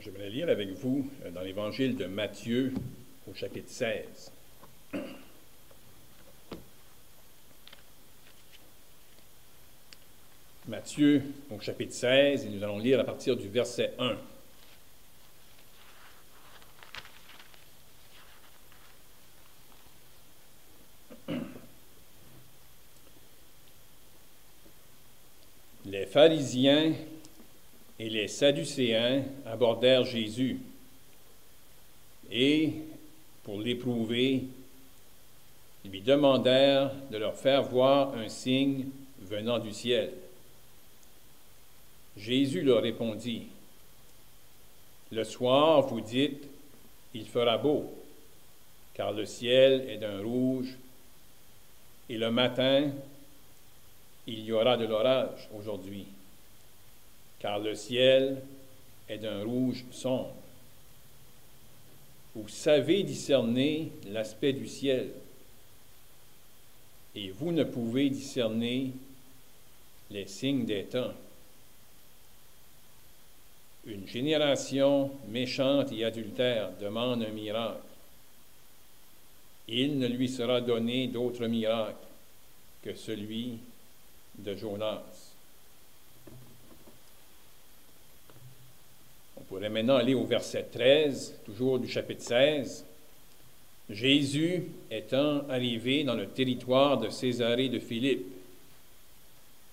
J'aimerais lire avec vous dans l'Évangile de Matthieu au chapitre 16. Matthieu au chapitre 16, et nous allons lire à partir du verset 1. Les pharisiens et les sadducéens abordèrent Jésus et, pour l'éprouver, lui demandèrent de leur faire voir un signe venant du ciel. Jésus leur répondit, « Le soir, vous dites, il fera beau, car le ciel est d'un rouge, et le matin, il y aura de l'orage aujourd'hui, car le ciel est d'un rouge sombre. Vous savez discerner l'aspect du ciel, et vous ne pouvez discerner les signes des temps. Une génération méchante et adultère demande un miracle. Il ne lui sera donné d'autre miracle que celui de Jonas. » On pourrait maintenant aller au verset 13, toujours du chapitre 16. Jésus étant arrivé dans le territoire de Césarée de Philippe,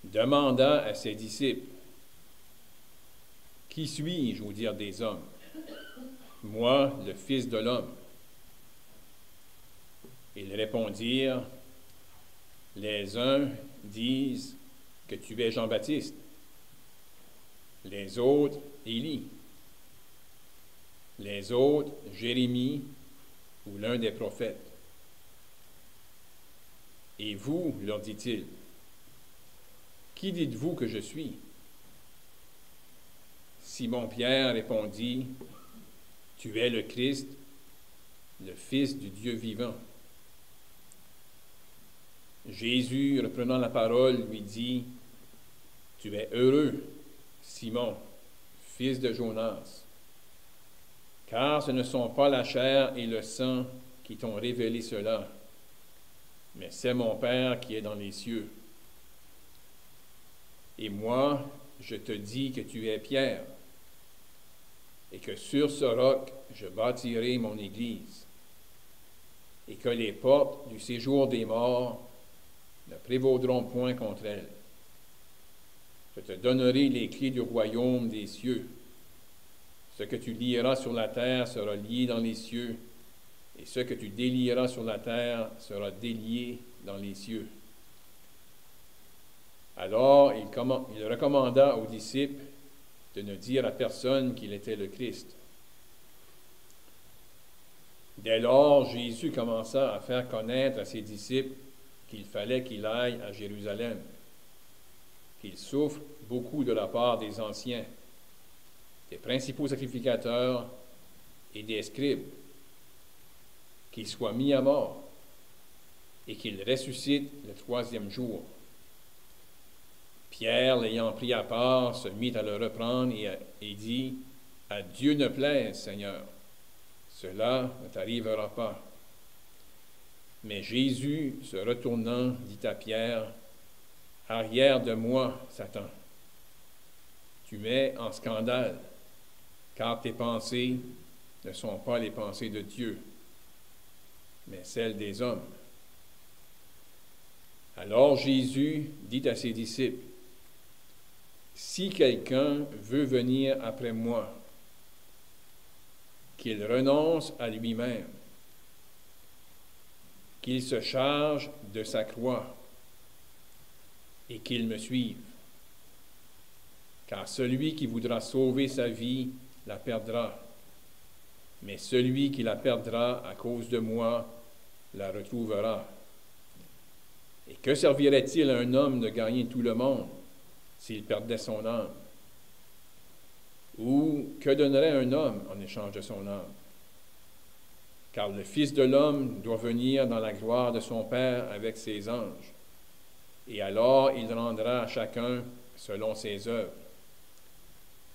demanda à ses disciples, « Qui suis-je au dire des hommes? Moi, le Fils de l'homme. » Ils répondirent, « Les uns disent que tu es Jean-Baptiste, les autres, Élie, les autres, Jérémie ou l'un des prophètes. Et vous, leur dit-il, qui dites-vous que je suis? » Simon-Pierre répondit, « Tu es le Christ, le Fils du Dieu vivant. » Jésus, reprenant la parole, lui dit, « Tu es heureux, Simon, fils de Jonas, car ce ne sont pas la chair et le sang qui t'ont révélé cela, mais c'est mon Père qui est dans les cieux. Et moi, je te dis que tu es Pierre, et que sur ce roc, je bâtirai mon Église, et que les portes du séjour des morts ne prévaudront point contre elle. Je te donnerai les clés du royaume des cieux. Ce que tu lieras sur la terre sera lié dans les cieux, et ce que tu délieras sur la terre sera délié dans les cieux. » Alors il recommanda aux disciples de ne dire à personne qu'il était le Christ. Dès lors, Jésus commença à faire connaître à ses disciples qu'il fallait qu'il aille à Jérusalem, qu'il souffre beaucoup de la part des anciens, des principaux sacrificateurs et des scribes, qu'il soit mis à mort et qu'il ressuscite le troisième jour. Pierre, l'ayant pris à part, se mit à le reprendre et dit, « À Dieu ne plaise, Seigneur, cela ne t'arrivera pas. » Mais Jésus, se retournant, dit à Pierre, « Arrière de moi, Satan. Tu mets en scandale, car tes pensées ne sont pas les pensées de Dieu, mais celles des hommes. » Alors Jésus dit à ses disciples, « Si quelqu'un veut venir après moi, qu'il renonce à lui-même, qu'il se charge de sa croix et qu'il me suive. Car celui qui voudra sauver sa vie la perdra, mais celui qui la perdra à cause de moi la retrouvera. Et que servirait-il à un homme de gagner tout le monde s'il perdait son âme? Ou que donnerait un homme en échange de son âme? Car le Fils de l'homme doit venir dans la gloire de son Père avec ses anges, et alors il rendra à chacun selon ses œuvres.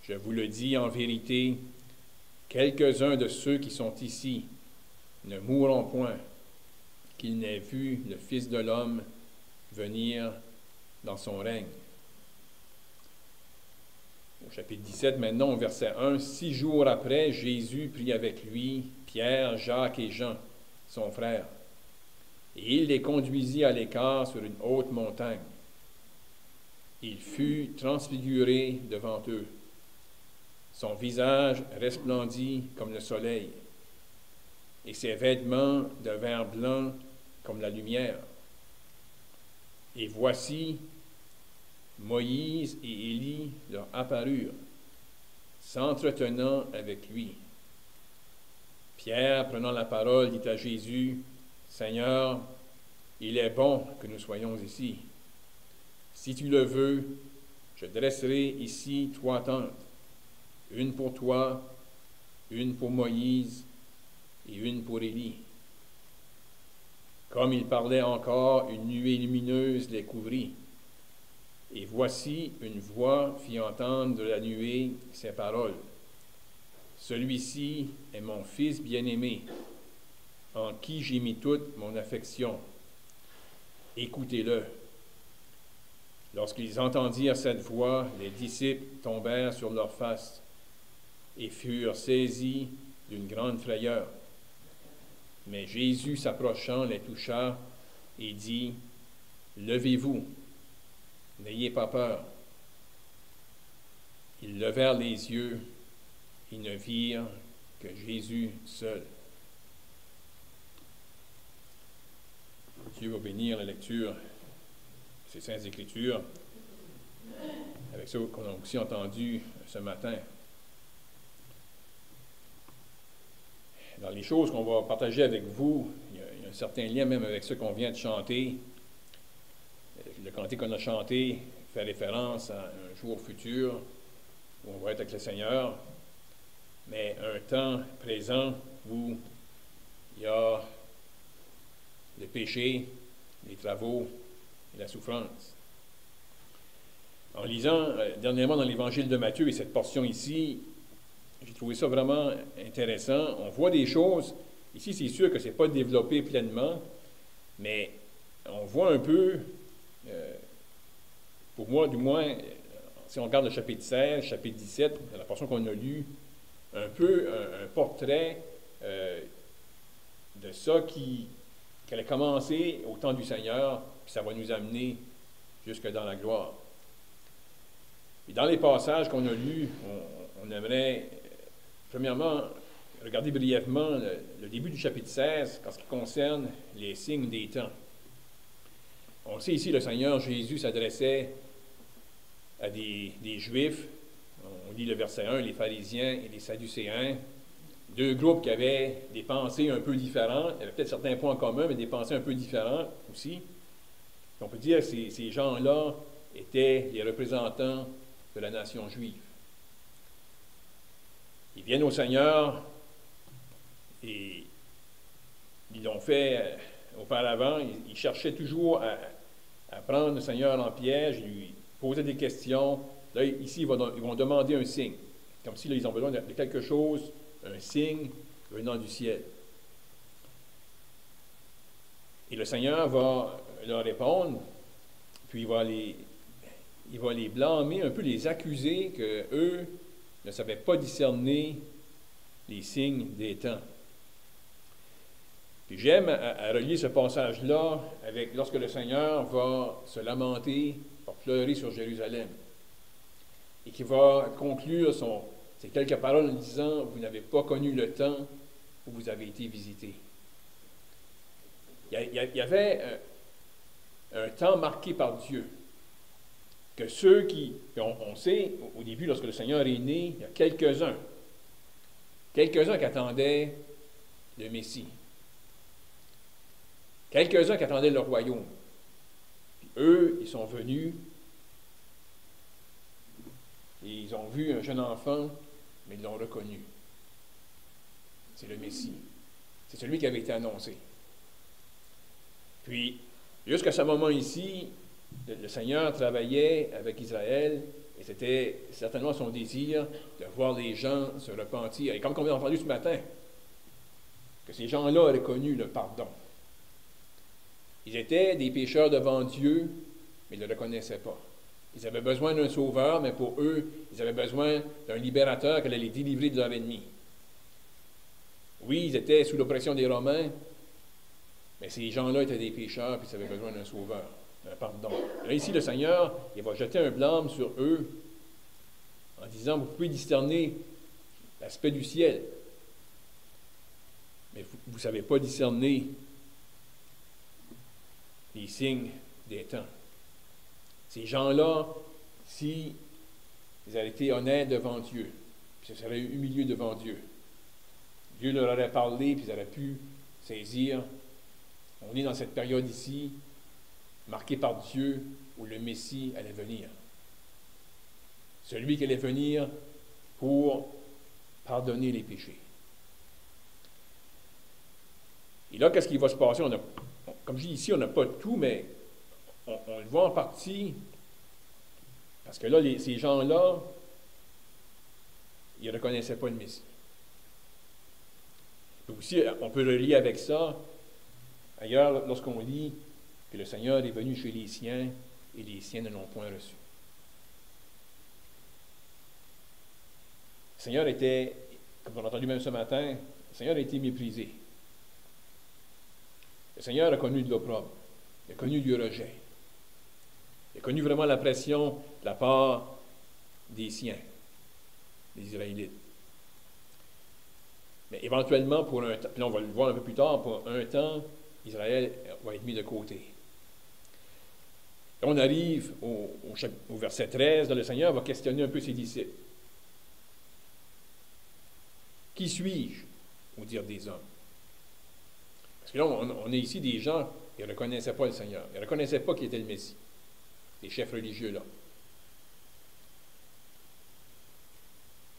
Je vous le dis en vérité, quelques-uns de ceux qui sont ici ne mourront point, qu'ils n'aient vu le Fils de l'homme venir dans son règne. Au chapitre 17, maintenant, au verset 1, 6 jours après, Jésus prit avec lui Pierre, Jacques et Jean, son frère, et il les conduisit à l'écart sur une haute montagne. Il fut transfiguré devant eux. Son visage resplendit comme le soleil, et ses vêtements devinrent blancs comme la lumière. Et voici, Moïse et Élie leur apparurent, s'entretenant avec lui. Pierre, prenant la parole, dit à Jésus, « Seigneur, il est bon que nous soyons ici. Si tu le veux, je dresserai ici 3 tentes, une pour toi, une pour Moïse et une pour Élie. » Comme il parlait encore, une nuée lumineuse les couvrit. Et voici, une voix fit entendre de la nuée ces paroles. « Celui-ci est mon Fils bien-aimé, en qui j'ai mis toute mon affection. Écoutez-le. » Lorsqu'ils entendirent cette voix, les disciples tombèrent sur leurs faces et furent saisis d'une grande frayeur. Mais Jésus, s'approchant, les toucha et dit, « Levez-vous, n'ayez pas peur. » Ils levèrent les yeux et ne virent que Jésus seul. Dieu va bénir la lecture de ces Saintes Écritures avec ce qu'on a aussi entendu ce matin. Dans les choses qu'on va partager avec vous, il y a un certain lien même avec ce qu'on vient de chanter. Le cantique qu'on a chanté fait référence à un jour futur où on va être avec le Seigneur, mais un temps présent où il y a le péché, les travaux et la souffrance. En lisant dernièrement dans l'Évangile de Matthieu et cette portion ici, j'ai trouvé ça vraiment intéressant. On voit des choses, ici c'est sûr que ce n'est pas développé pleinement, mais on voit un peu, pour moi du moins, si on regarde le chapitre 16, chapitre 17, la portion qu'on a lue, un peu un portrait de ça qui allait commencer au temps du Seigneur, puis ça va nous amener jusque dans la gloire. Et dans les passages qu'on a lus, on aimerait, premièrement, regarder brièvement le début du chapitre 16, en ce qui concerne les signes des temps. On sait ici, le Seigneur Jésus s'adressait à des Juifs. On lit le verset 1, les pharisiens et les sadducéens, 2 groupes qui avaient des pensées un peu différentes. Il y avait peut-être certains points communs, mais des pensées un peu différentes aussi. On peut dire que ces gens-là étaient les représentants de la nation juive. Ils viennent au Seigneur et ils l'ont fait auparavant. Ils cherchaient toujours à prendre le Seigneur en piège, ils lui posaient des questions. Là, ici, ils vont demander un signe. Comme si là, ils ont besoin de quelque chose, un signe venant du ciel. Et le Seigneur va leur répondre, puis il va les blâmer, un peu les accuser qu'eux ne savaient pas discerner les signes des temps. Puis j'aime à relier ce passage-là avec lorsque le Seigneur va se lamenter, va pleurer sur Jérusalem, et qui va conclure ces quelques paroles en disant « Vous n'avez pas connu le temps où vous avez été visités. » Il y avait un temps marqué par Dieu, que ceux qui, on sait, au début, lorsque le Seigneur est né, il y a quelques-uns qui attendaient le Messie. Quelques-uns qui attendaient le royaume. Puis eux, ils sont venus et ils ont vu un jeune enfant, mais ils l'ont reconnu. C'est le Messie. C'est celui qui avait été annoncé. Puis, jusqu'à ce moment ici, le Seigneur travaillait avec Israël Et c'était certainement son désir de voir les gens se repentir. Et comme on a entendu ce matin, que ces gens-là auraient connu le pardon. Ils étaient des pécheurs devant Dieu, mais ils ne le reconnaissaient pas. Ils avaient besoin d'un sauveur, mais pour eux, ils avaient besoin d'un libérateur qui allait les délivrer de leur ennemi. Oui, ils étaient sous l'oppression des Romains, mais ces gens-là étaient des pécheurs, puis ils avaient besoin d'un sauveur, d'un pardon. Et là, ici, le Seigneur, il va jeter un blâme sur eux en disant, vous pouvez discerner l'aspect du ciel, mais vous ne savez pas discerner les signes des temps. Ces gens-là, s'ils avaient été honnêtes devant Dieu, puis se seraient humiliés devant Dieu, Dieu leur aurait parlé, puis ils auraient pu saisir. On est dans cette période ici, marquée par Dieu, où le Messie allait venir. Celui qui allait venir pour pardonner les péchés. Et là, qu'est-ce qui va se passer? Comme je dis ici, on n'a pas tout, mais on le voit en partie, parce que là, ces gens-là, ils ne reconnaissaient pas le Messie. Et aussi, on peut le lier avec ça. Ailleurs, lorsqu'on lit que le Seigneur est venu chez les siens, et les siens ne l'ont point reçu. Le Seigneur était, comme on a entendu même ce matin, le Seigneur a été méprisé. Le Seigneur a connu de l'opprobre, il a connu du rejet. Il a connu vraiment la pression de la part des siens, des Israélites. Mais éventuellement, pour un temps, puis là on va le voir un peu plus tard, pour un temps, Israël va être mis de côté. Et on arrive au verset 13, là, le Seigneur va questionner un peu ses disciples. Qui suis-je, au dire des hommes? Parce que là, on est ici des gens qui ne reconnaissaient pas le Seigneur. Ils ne reconnaissaient pas qu'il était le Messie. Les chefs religieux, là.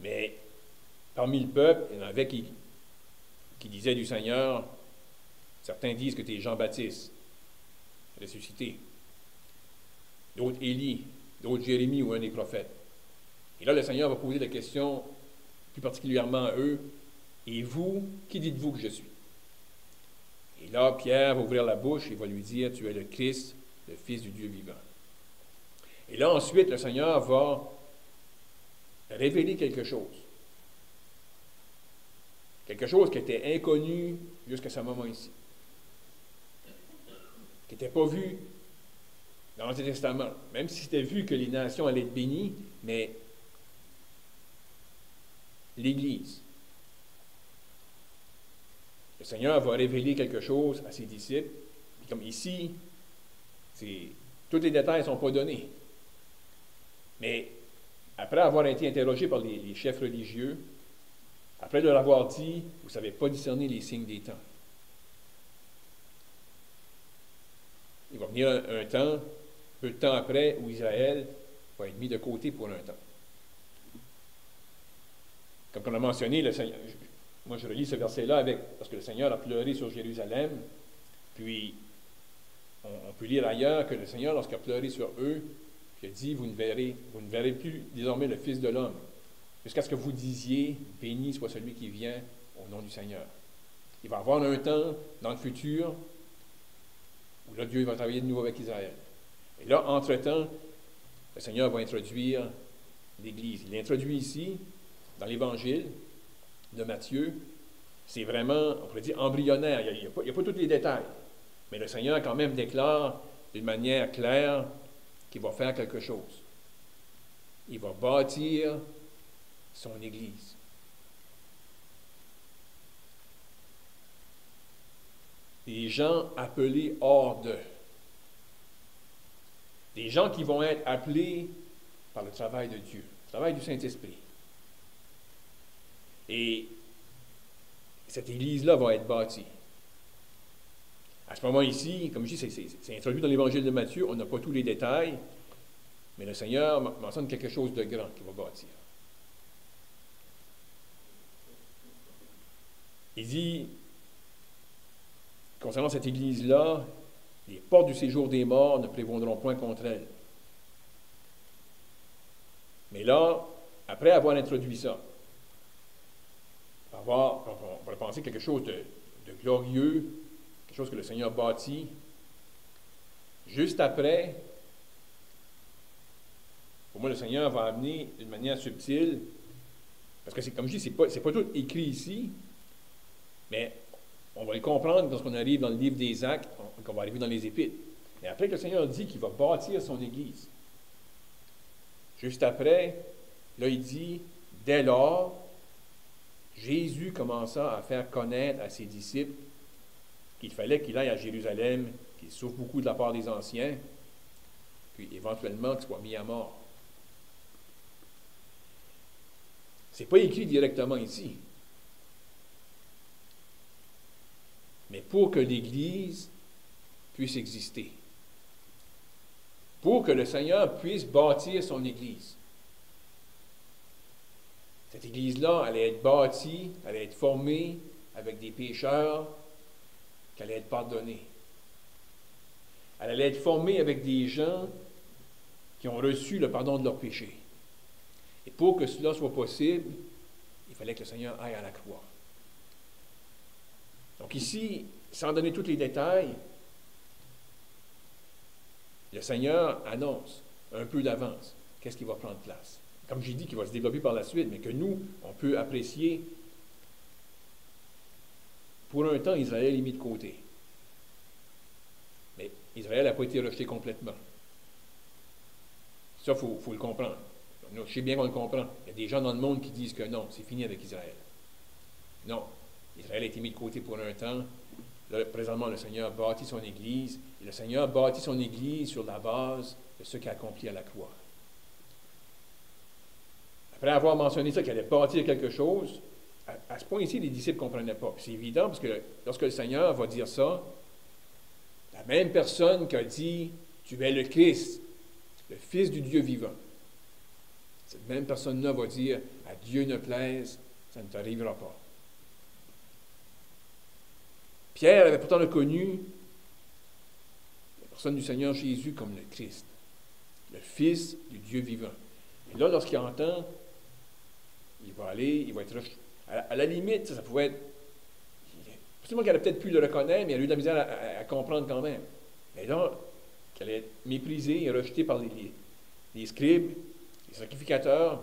Mais parmi le peuple, il y en avait qui disaient du Seigneur, certains disent que tu es Jean-Baptiste, ressuscité. D'autres Élie, d'autres Jérémie ou un des prophètes. Et là, le Seigneur va poser la question plus particulièrement à eux, et vous, qui dites-vous que je suis? Et là, Pierre va ouvrir la bouche et va lui dire, tu es le Christ, le Fils du Dieu vivant. Et là, ensuite, le Seigneur va révéler quelque chose. Quelque chose qui était inconnu jusqu'à ce moment ici. Qui n'était pas vu dans l'Ancien Testament. Même si c'était vu que les nations allaient être bénies, mais l'Église. Le Seigneur va révéler quelque chose à ses disciples. Puis comme ici, tous les détails ne sont pas donnés. Mais après avoir été interrogé par les chefs religieux, après leur avoir dit, vous ne savez pas discerner les signes des temps. Il va venir un temps, peu de temps après, où Israël va être mis de côté pour un temps. Comme on a mentionné, le Seigneur, moi je relis ce verset-là parce que le Seigneur a pleuré sur Jérusalem, puis on peut lire ailleurs que le Seigneur, lorsqu'il a pleuré sur eux, il a dit, vous ne verrez plus désormais le Fils de l'homme, jusqu'à ce que vous disiez, béni soit celui qui vient au nom du Seigneur. Il va y avoir un temps dans le futur où là, Dieu va travailler de nouveau avec Israël. Et là, entre-temps, le Seigneur va introduire l'Église. Il l'introduit ici, dans l'Évangile de Matthieu. C'est vraiment, on pourrait dire, embryonnaire. Il n'y a pas tous les détails. Mais le Seigneur, quand même, déclare d'une manière claire qu'il va faire quelque chose. Il va bâtir son Église. Des gens appelés hors d'eux. Des gens qui vont être appelés par le travail de Dieu, le travail du Saint-Esprit. Et cette Église-là va être bâtie. À ce moment ici, comme je dis, c'est introduit dans l'Évangile de Matthieu, on n'a pas tous les détails, mais le Seigneur mentionne quelque chose de grand qu'il va bâtir. Il dit, concernant cette Église-là, les portes du séjour des morts ne prévaudront point contre elle. Mais là, après avoir introduit ça, on pourrait penser quelque chose de glorieux, quelque chose que le Seigneur bâtit. Juste après, pour moi, le Seigneur va amener d'une manière subtile, parce que, comme je dis, c'est pas tout écrit ici, mais on va le comprendre lorsqu'on arrive dans le livre des Actes, qu'on va arriver dans les Épîtres. Mais après que le Seigneur dit qu'il va bâtir son Église, juste après, là, il dit, dès lors, Jésus commença à faire connaître à ses disciples qu'il fallait qu'il aille à Jérusalem, qu'il souffre beaucoup de la part des anciens, puis éventuellement qu'il soit mis à mort. Ce n'est pas écrit directement ici. Mais pour que l'Église puisse exister, pour que le Seigneur puisse bâtir son Église, cette Église-là allait être bâtie, allait être formée avec des pécheurs, qu'elle allait être pardonnée. Elle allait être formée avec des gens qui ont reçu le pardon de leurs péchés. Et pour que cela soit possible, il fallait que le Seigneur aille à la croix. Donc ici, sans donner tous les détails, le Seigneur annonce un peu d'avance qu'est-ce qui va prendre place. Comme j'ai dit, qu'il va se développer par la suite, mais que nous, on peut apprécier. Pour un temps, Israël est mis de côté. Mais Israël n'a pas été rejeté complètement. Ça, il faut le comprendre. Je sais bien qu'on le comprend. Il y a des gens dans le monde qui disent que non, c'est fini avec Israël. Non. Israël a été mis de côté pour un temps. Là, présentement, le Seigneur bâtit son Église. Et le Seigneur bâtit son Église sur la base de ce qu'il a accompli à la croix. Après avoir mentionné ça, qu'il allait bâtir quelque chose, à ce point-ci, les disciples ne comprenaient pas. C'est évident, parce que lorsque le Seigneur va dire ça, la même personne qui a dit « Tu es le Christ, le Fils du Dieu vivant », cette même personne-là va dire « À Dieu ne plaise, ça ne t'arrivera pas ». Pierre avait pourtant reconnu la personne du Seigneur Jésus comme le Christ, le Fils du Dieu vivant. Et là, lorsqu'il entend, il va être rejeté. À la limite, ça pouvait être... Possiblement qu'elle a peut-être pu le reconnaître, mais elle a eu de la misère à comprendre quand même. Mais là, qu'elle est méprisée et rejetée par les scribes, les sacrificateurs,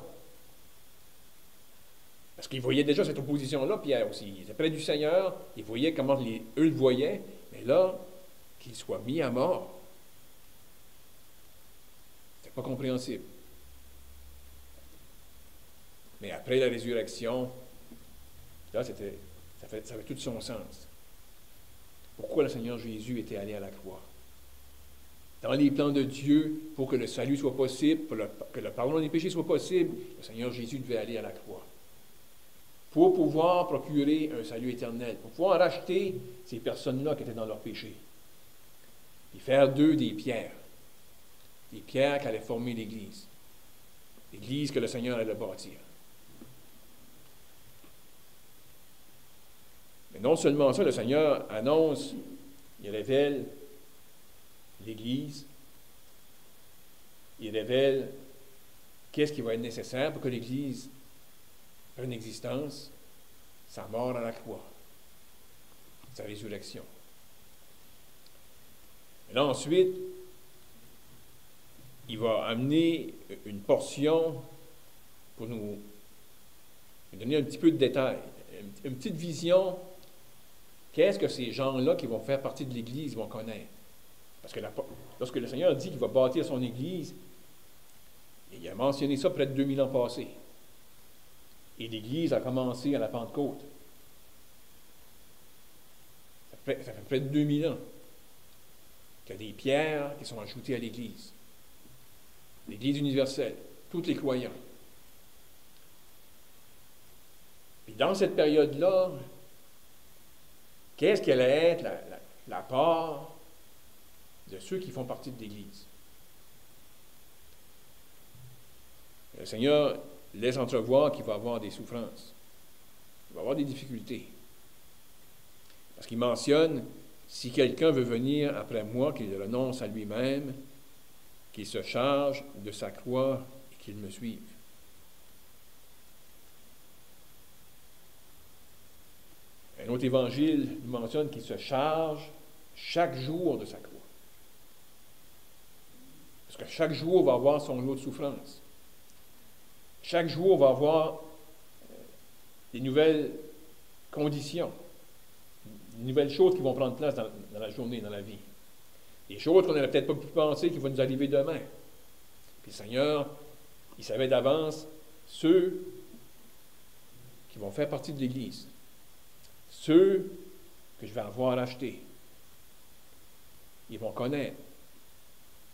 parce qu'ils voyaient déjà cette opposition-là, Pierre aussi. Il était près du Seigneur, il voyait comment eux le voyaient, mais là, qu'il soit mis à mort, c'était pas compréhensible. Mais après la résurrection, là, ça avait tout son sens. Pourquoi le Seigneur Jésus était allé à la croix? Dans les plans de Dieu, pour que le salut soit possible, pour que le pardon des péchés soit possible, le Seigneur Jésus devait aller à la croix. Pour pouvoir procurer un salut éternel, pour pouvoir racheter ces personnes-là qui étaient dans leur péché. Et faire d'eux des pierres qui allaient former l'Église. L'Église que le Seigneur allait bâtir. Mais non seulement ça, le Seigneur annonce, il révèle l'Église, il révèle qu'est-ce qui va être nécessaire pour que l'Église prenne existence, sa mort à la croix, sa résurrection. Et là ensuite, il va amener une portion pour nous donner un petit peu de détails, une petite vision. Qu'est-ce que ces gens-là qui vont faire partie de l'Église vont connaître? Parce que lorsque le Seigneur dit qu'il va bâtir son Église, il a mentionné ça près de 2000 ans passés. Et l'Église a commencé à la Pentecôte. Ça fait près de 2000 ans qu'il y a des pierres qui sont ajoutées à l'Église. L'Église universelle, tous les croyants. Puis dans cette période-là, qu'est-ce qu'elle allait être la part de ceux qui font partie de l'Église? Le Seigneur laisse entrevoir qu'il va y avoir des souffrances. Il va y avoir des difficultés. Parce qu'il mentionne, si quelqu'un veut venir après moi, qu'il renonce à lui-même, qu'il se charge de sa croix et qu'il me suive. Un autre évangile nous mentionne qu'il se charge chaque jour de sa croix. Parce que chaque jour va avoir son lot de souffrance. Chaque jour va avoir des nouvelles conditions, des nouvelles choses qui vont prendre place dans la journée, dans la vie. Des choses qu'on n'aurait peut-être pas pu penser qui vont nous arriver demain. Puis le Seigneur, il savait d'avance ceux qui vont faire partie de l'Église, ceux que je vais avoir achetés. Ils vont connaître,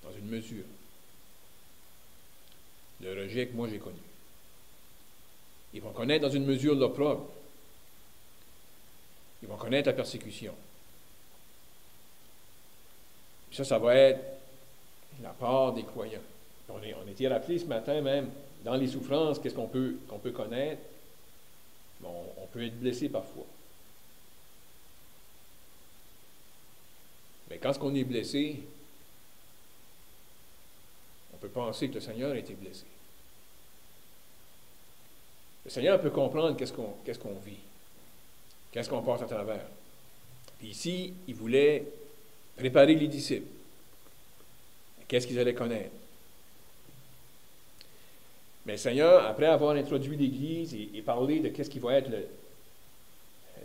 dans une mesure, le rejet que moi j'ai connu. Ils vont connaître dans une mesure l'opprobre. Ils vont connaître la persécution. Puis ça va être la part des croyants. On était rappelé ce matin même, dans les souffrances, qu'est-ce qu'on peut connaître? Bon, on peut être blessé parfois. Mais quand on est blessé, on peut penser que le Seigneur a été blessé. Le Seigneur peut comprendre qu'est-ce qu'on vit, qu'est-ce qu'on passe à travers. Puis ici, il voulait préparer les disciples. Qu'est-ce qu'ils allaient connaître? Mais le Seigneur, après avoir introduit l'Église et parlé de qu'est-ce qui va être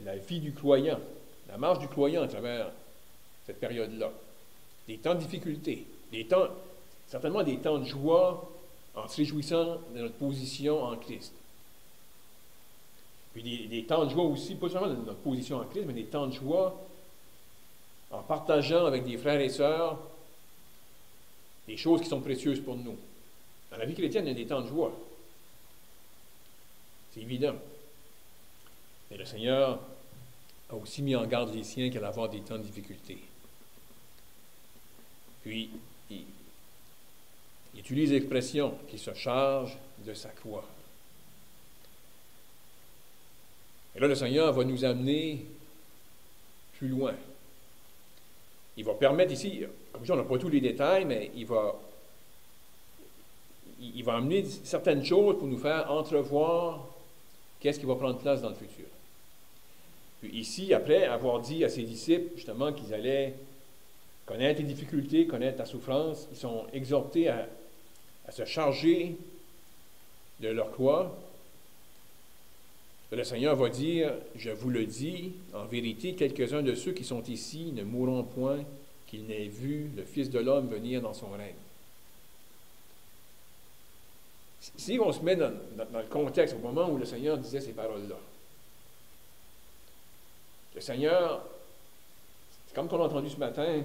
la vie du croyant, la marche du croyant à travers cette période-là, des temps de difficulté, certainement des temps de joie en se réjouissant de notre position en Christ. Puis des temps de joie aussi, pas seulement de notre position en Christ, mais des temps de joie en partageant avec des frères et sœurs des choses qui sont précieuses pour nous. Dans la vie chrétienne, il y a des temps de joie. C'est évident. Mais le Seigneur a aussi mis en garde les siens qu'il allait avoir des temps de difficulté. Puis, il utilise l'expression qui se charge de sa croix. Et là, le Seigneur va nous amener plus loin. Il va permettre ici, comme je dis, on n'a pas tous les détails, mais il va amener certaines choses pour nous faire entrevoir qu'est-ce qui va prendre place dans le futur. Puis ici, après avoir dit à ses disciples, justement, qu'ils allaient connaître les difficultés, connaître la souffrance, ils sont exhortés à se charger de leur croix. Le Seigneur va dire, je vous le dis, en vérité, quelques-uns de ceux qui sont ici ne mourront point qu'ils n'aient vu le Fils de l'homme venir dans son règne. Si on se met dans le contexte, au moment où le Seigneur disait ces paroles-là, le Seigneur, c'est comme qu'on a entendu ce matin,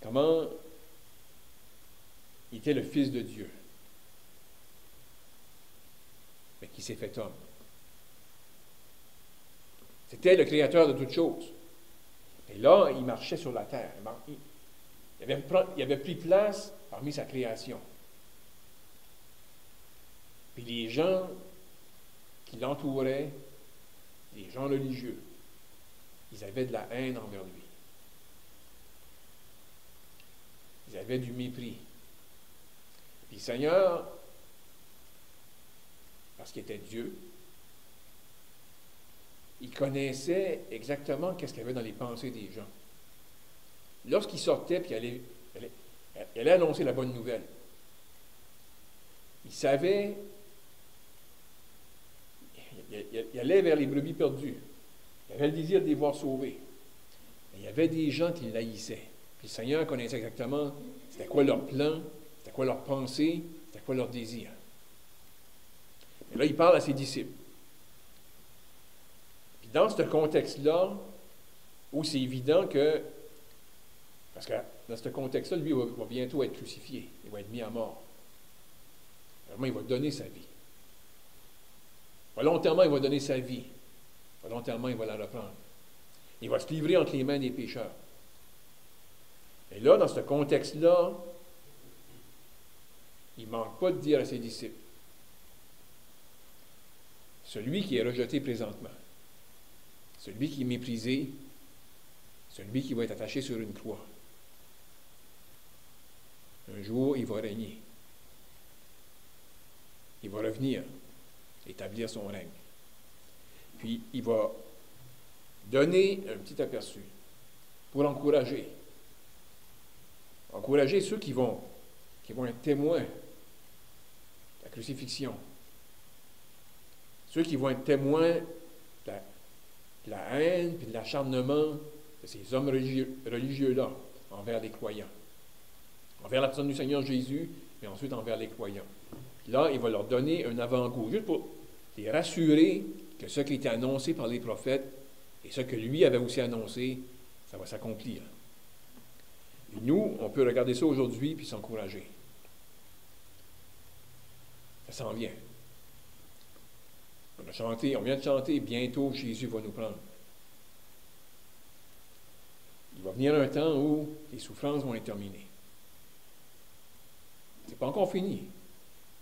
comment il était le Fils de Dieu, mais qui s'est fait homme. C'était le Créateur de toutes choses. Et là, il marchait sur la terre. Il avait pris place parmi sa création. Puis les gens qui l'entouraient, les gens religieux, ils avaient de la haine envers lui. Ils avaient du mépris. Puis le Seigneur, parce qu'il était Dieu, il connaissait exactement ce qu'il y avait dans les pensées des gens. Lorsqu'il sortait, puis il allait annoncer la bonne nouvelle, il savait, il allait vers les brebis perdues. Il avait le désir de les voir sauvés. Mais il y avait des gens qui l'haïssaient. Puis le Seigneur connaissait exactement c'était quoi leur plan, c'était quoi leur pensée, c'était quoi leur désir. Et là, il parle à ses disciples. Puis dans ce contexte-là, où c'est évident que, parce que dans ce contexte-là, lui va bientôt être crucifié, il va être mis à mort. Vraiment, il va donner sa vie. Volontairement, il va donner sa vie. Volontairement, il va la reprendre. Il va se livrer entre les mains des pécheurs. Et là, dans ce contexte-là, il ne manque pas de dire à ses disciples, celui qui est rejeté présentement, celui qui est méprisé, celui qui va être attaché sur une croix, un jour, il va régner. Il va revenir, établir son règne. Puis il va donner un petit aperçu pour encourager. Encourager ceux qui vont être témoins de la crucifixion. Ceux qui vont être témoins de la haine et de l'acharnement de ces hommes religieux-là envers les croyants. Envers la personne du Seigneur Jésus, mais ensuite envers les croyants. Puis là, il va leur donner un avant-goût, juste pour les rassurer que ce qui était annoncé par les prophètes et ce que lui avait aussi annoncé, ça va s'accomplir. Et nous, on peut regarder ça aujourd'hui puis s'encourager. Ça s'en vient. On vient de chanter, bientôt Jésus va nous prendre. Il va venir un temps où les souffrances vont être terminées. C'est pas encore fini.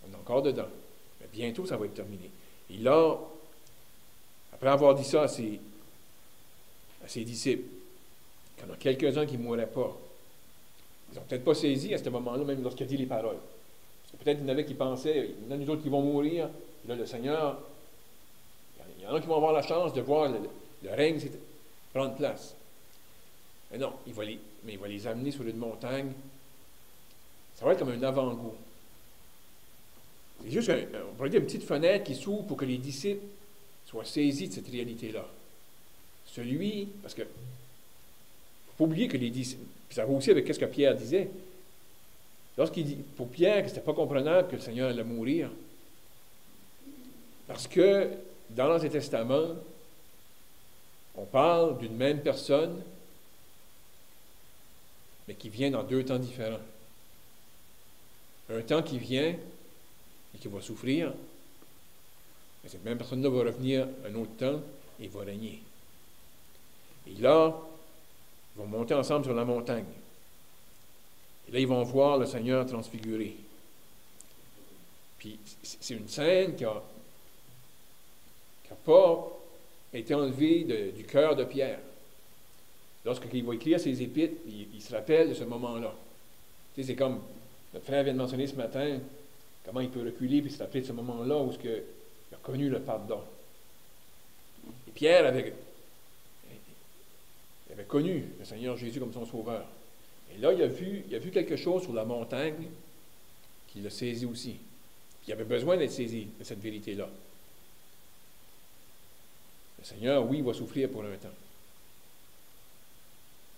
On est encore dedans. Mais bientôt, ça va être terminé. Et là, après avoir dit ça à ses disciples, qu'il y en a quelques-uns qui ne mourraient pas, ils n'ont peut-être pas saisi à ce moment-là, même lorsqu'il a dit les paroles. Parce que peut-être qu'il y en avait qui pensaient, il y en a nous autres qui vont mourir, et là, le Seigneur, il y en a qui vont avoir la chance de voir le règne prendre place. Mais non, il va les amener sur une montagne. Ça va être comme un avant-goût. C'est juste, on pourrait dire, une petite fenêtre qui s'ouvre pour que les disciples soient saisis de cette réalité-là. Parce que, il ne faut pas oublier que les disciples, puis ça va aussi avec ce que Pierre disait, lorsqu'il dit, pour Pierre, que ce n'était pas comprenable que le Seigneur allait mourir, parce que, dans l'Ancien Testament, on parle d'une même personne, mais qui vient dans deux temps différents. Un temps qui vient et qui va souffrir, mais cette même personne-là va revenir un autre temps et va régner. Et là, ils vont monter ensemble sur la montagne. Et là, ils vont voir le Seigneur transfiguré. Puis, c'est une scène qui n'a pas été enlevée du cœur de Pierre. Lorsqu'il va écrire ses épîtres, il se rappelle de ce moment-là. Tu sais, c'est comme notre frère vient de mentionner ce matin, comment il peut reculer et se rappeler de ce moment-là où il a connu le pardon. Et Pierre avait connu le Seigneur Jésus comme son sauveur. Et là, il a vu quelque chose sur la montagne qui l'a saisi aussi. Puis il avait besoin d'être saisi de cette vérité-là. Le Seigneur, oui, va souffrir pour un temps.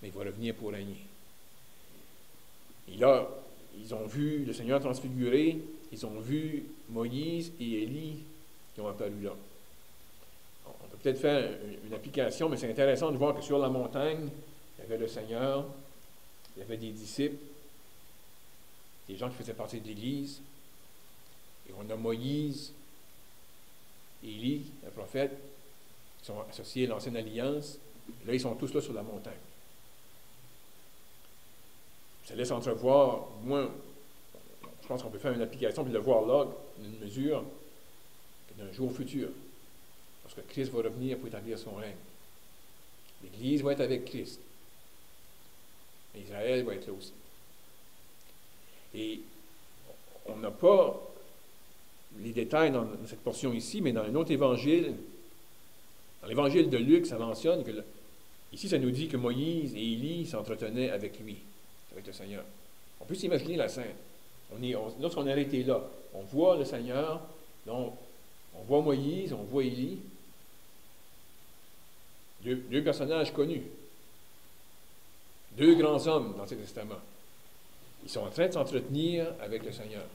Mais il va revenir pour régner. Et là, ils ont vu le Seigneur transfiguré, ils ont vu Moïse et Élie qui ont apparu là. On peut peut-être faire une application, mais c'est intéressant de voir que sur la montagne, il y avait le Seigneur, il y avait des disciples, des gens qui faisaient partie de l'Église, et on a Moïse, Élie, le prophète, qui sont associés à l'Ancienne Alliance, et là, ils sont tous là sur la montagne. Ça laisse entrevoir, moi, je pense qu'on peut faire une application puis le voir là, une mesure d'un jour futur. Parce que Christ va revenir pour établir son règne. L'Église va être avec Christ. Et Israël va être là aussi. Et on n'a pas les détails dans cette portion ici, mais dans un autre évangile, dans l'évangile de Luc, ça mentionne que, ici, ça nous dit que Moïse et Élie s'entretenaient avec lui, avec le Seigneur. On peut s'imaginer la scène. Lorsqu'on est arrêté là, on voit le Seigneur, donc, on voit Moïse, on voit Élie, deux personnages connus, deux grands hommes dans l'Ancien Testament. Ils sont en train de s'entretenir avec le Seigneur.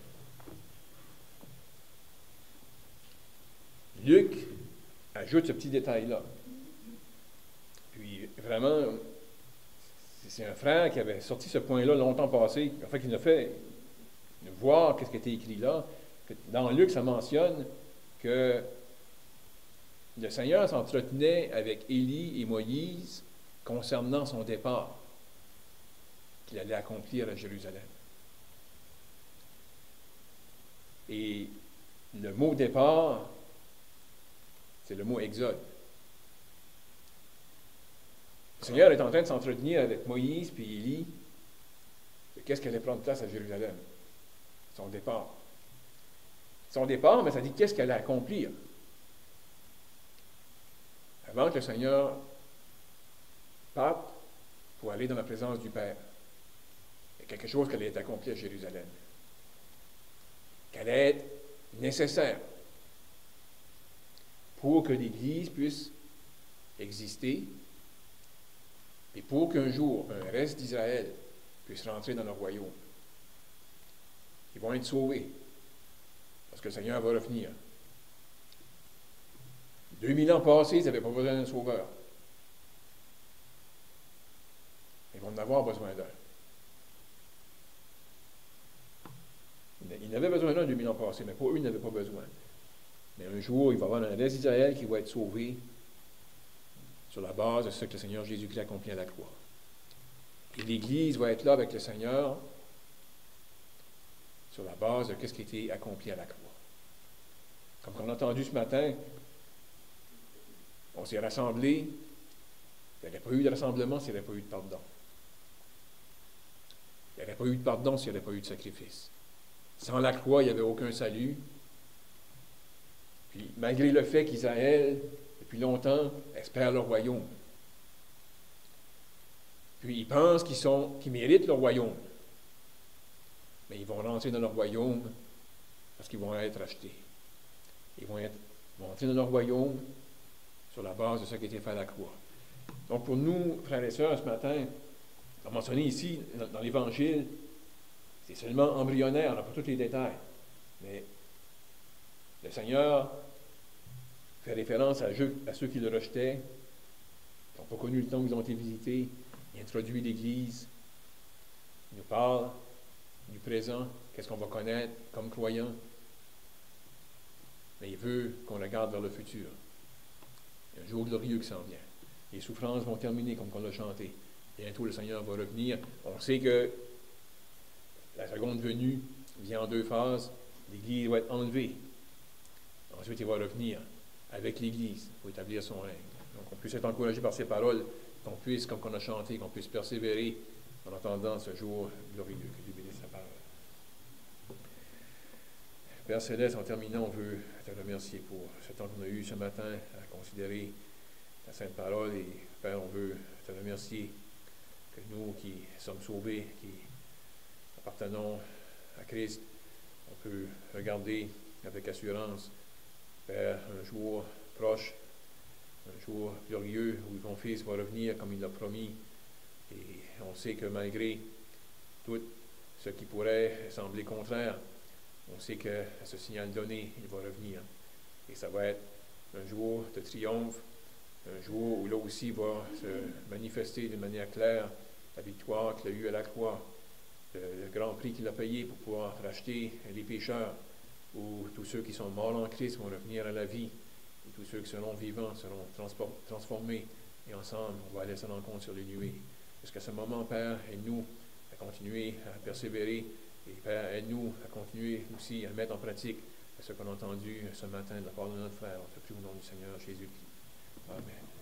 Luc ajoute ce petit détail-là. Puis, vraiment, c'est un frère qui avait sorti ce point-là longtemps passé, enfin, qui nous a fait voir ce qui était écrit là. Dans Luc, ça mentionne que le Seigneur s'entretenait avec Élie et Moïse concernant son départ qu'il allait accomplir à Jérusalem. Et le mot départ, c'est le mot exode. Le Seigneur est en train de s'entretenir avec Moïse puis Élie de qu'est-ce qui allait prendre place à Jérusalem. Son départ. Son départ, mais ça dit qu'est-ce qu'elle allait accomplir. avant que le Seigneur parte pour aller dans la présence du Père, il y a quelque chose qui allait être accompli à Jérusalem, qui allait être nécessaire pour que l'Église puisse exister et pour qu'un jour, un reste d'Israël puisse rentrer dans le royaume. Ils vont être sauvés parce que le Seigneur va revenir. 2000 ans passés, ils n'avaient pas besoin d'un sauveur. Ils vont en avoir besoin d'un. Ils n'avaient besoin d'un 2000 ans passés, mais pour eux, ils n'avaient pas besoin. Mais un jour, il va y avoir un reste d'Israël qui va être sauvé sur la base de ce que le Seigneur Jésus-Christ a accompli à la croix. Et l'Église va être là avec le Seigneur sur la base de ce qui a été accompli à la croix. Comme on a entendu ce matin, on s'est rassemblés. Il n'y aurait pas eu de rassemblement s'il n'y avait pas eu de pardon. Il n'y aurait pas eu de pardon s'il n'y avait pas eu de sacrifice. Sans la croix, il n'y avait aucun salut. Puis, malgré le fait qu'Israël, depuis longtemps, espère le royaume. Puis, ils pensent qu'ils méritent le royaume. Mais ils vont rentrer dans leur royaume parce qu'ils vont être achetés. Ils vont entrer dans leur royaume sur la base de ce qui a été fait à la croix. Donc, pour nous, frères et sœurs, ce matin, on a mentionné ici, dans l'Évangile, c'est seulement embryonnaire, on n'a pas tous les détails. Mais le Seigneur fait référence à ceux qui le rejetaient, qui n'ont pas connu le temps où ils ont été visités. Il introduit l'Église. Il nous parle du présent, qu'est-ce qu'on va connaître comme croyants. Mais il veut qu'on regarde vers le futur. Il y a un jour glorieux qui s'en vient. Les souffrances vont terminer, comme on l'a chanté. Bientôt, le Seigneur va revenir. On sait que la seconde venue vient en 2 phases. L'Église va être enlevée. Ensuite, il va revenir avec l'Église pour établir son règne. Donc, on puisse être encouragé par ces paroles, qu'on puisse, comme on a chanté, qu'on puisse persévérer en attendant ce jour glorieux. Que Dieu bénisse sa parole. Père Céleste, en terminant, on veut te remercier pour ce temps qu'on a eu ce matin à considérer ta sainte parole. Et Père, on veut te remercier que nous qui sommes sauvés, qui appartenons à Christ, on peut regarder avec assurance vers un jour proche, un jour glorieux où ton Fils va revenir comme il l'a promis. Et on sait que malgré tout ce qui pourrait sembler contraire, on sait qu'à ce signal donné, il va revenir. Et ça va être un jour de triomphe, un jour où là aussi va se manifester de manière claire la victoire qu'il a eue à la croix, le grand prix qu'il a payé pour pouvoir racheter les pécheurs, où tous ceux qui sont morts en Christ vont revenir à la vie, et tous ceux qui seront vivants seront transformés, et ensemble, on va aller à sa rencontre sur les nuées. Jusqu'à ce moment, Père, aide-nous à continuer à persévérer, et Père, aide-nous à continuer aussi à mettre en pratique ce qu'on a entendu ce matin de la part de notre frère. On te prie au nom du Seigneur Jésus-Christ. Amen.